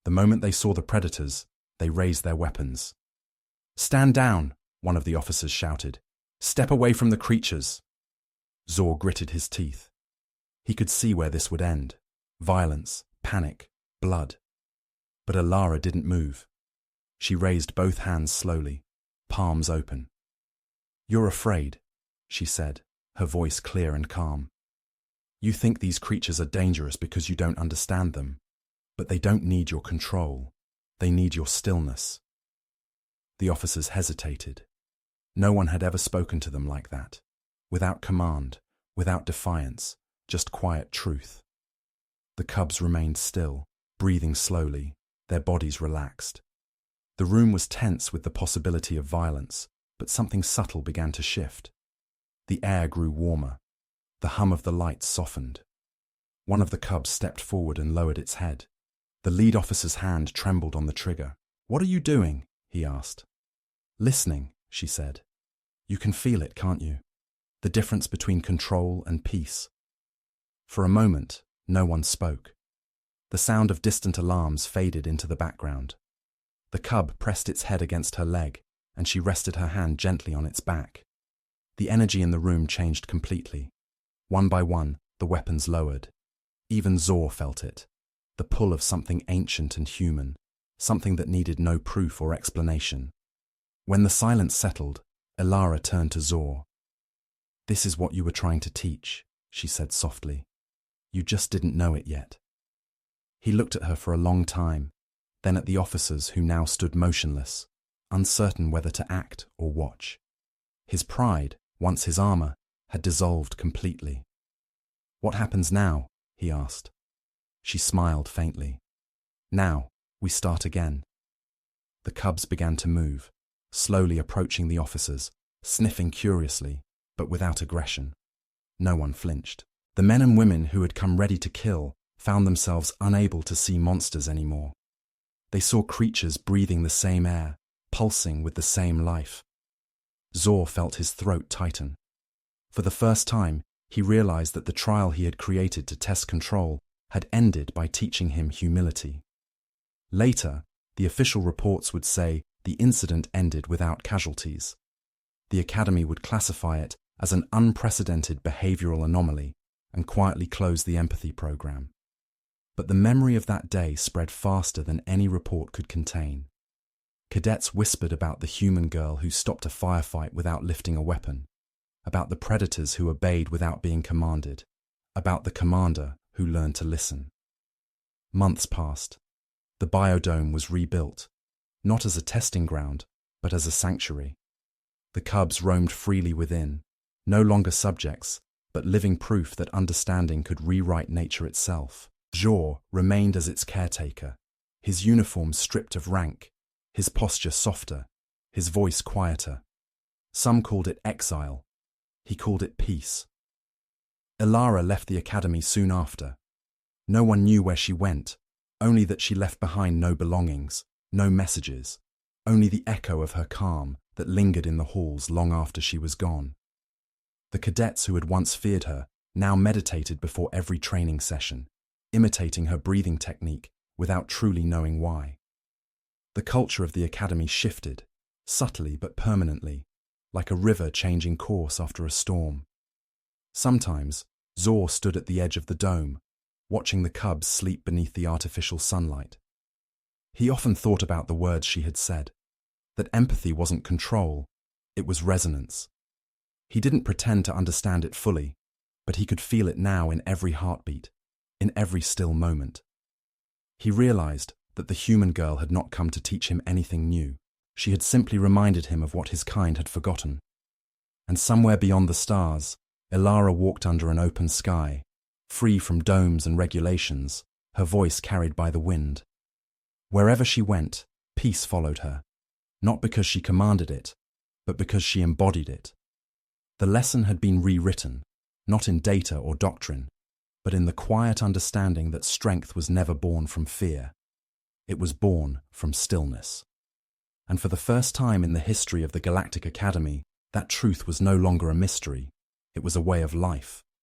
The moment they saw the predators, they raised their weapons. "Stand down," one of the officers shouted. "Step away from the creatures." Zor gritted his teeth. He could see where this would end. Violence, panic, blood. But Ilara didn't move. She raised both hands slowly, palms open. "You're afraid," she said, her voice clear and calm. "You think these creatures are dangerous because you don't understand them, but they don't need your control. They need your stillness." The officers hesitated. No one had ever spoken to them like that, without command, without defiance, just quiet truth. The cubs remained still, breathing slowly, their bodies relaxed. The room was tense with the possibility of violence, but something subtle began to shift. The air grew warmer. The hum of the lights softened. One of the cubs stepped forward and lowered its head. The lead officer's hand trembled on the trigger. "What are you doing?" he asked. "Listening," she said. "You can feel it, can't you? The difference between control and peace." For a moment, no one spoke. The sound of distant alarms faded into the background. The cub pressed its head against her leg, and she rested her hand gently on its back. The energy in the room changed completely. One by one, the weapons lowered. Even Zor felt it, the pull of something ancient and human, something that needed no proof or explanation. When the silence settled, Ilara turned to Zor. "This is what you were trying to teach," she said softly. "You just didn't know it yet." He looked at her for a long time, then at the officers who now stood motionless, uncertain whether to act or watch. His pride, once his armor, had dissolved completely. "What happens now?" he asked. She smiled faintly. "Now, we start again." The cubs began to move, slowly approaching the officers, sniffing curiously, but without aggression. No one flinched. The men and women who had come ready to kill found themselves unable to see monsters anymore. They saw creatures breathing the same air, pulsing with the same life. Zor felt his throat tighten. For the first time, he realized that the trial he had created to test control had ended by teaching him humility. Later, the official reports would say the incident ended without casualties. The Academy would classify it as an unprecedented behavioral anomaly and quietly close the empathy program. But the memory of that day spread faster than any report could contain. Cadets whispered about the human girl who stopped a firefight without lifting a weapon, about the predators who obeyed without being commanded, about the commander who learned to listen. Months passed. The biodome was rebuilt, not as a testing ground, but as a sanctuary. The cubs roamed freely within, no longer subjects, but living proof that understanding could rewrite nature itself. Zor remained as its caretaker, his uniform stripped of rank, his posture softer, his voice quieter. Some called it exile. He called it peace. Ilara left the academy soon after. No one knew where she went, only that she left behind no belongings, no messages, only the echo of her calm that lingered in the halls long after she was gone. The cadets who had once feared her now meditated before every training session, imitating her breathing technique without truly knowing why. The culture of the academy shifted, subtly but permanently, like a river changing course after a storm. Sometimes, Zor stood at the edge of the dome, watching the cubs sleep beneath the artificial sunlight. He often thought about the words she had said, that empathy wasn't control, it was resonance. He didn't pretend to understand it fully, but he could feel it now in every heartbeat, in every still moment. He realized that the human girl had not come to teach him anything new. She had simply reminded him of what his kind had forgotten. And somewhere beyond the stars, Ilara walked under an open sky, free from domes and regulations, her voice carried by the wind. Wherever she went, peace followed her, not because she commanded it, but because she embodied it. The lesson had been rewritten, not in data or doctrine, but in the quiet understanding that strength was never born from fear. It was born from stillness. And for the first time in the history of the Galactic Academy, that truth was no longer a mystery. It was a way of life.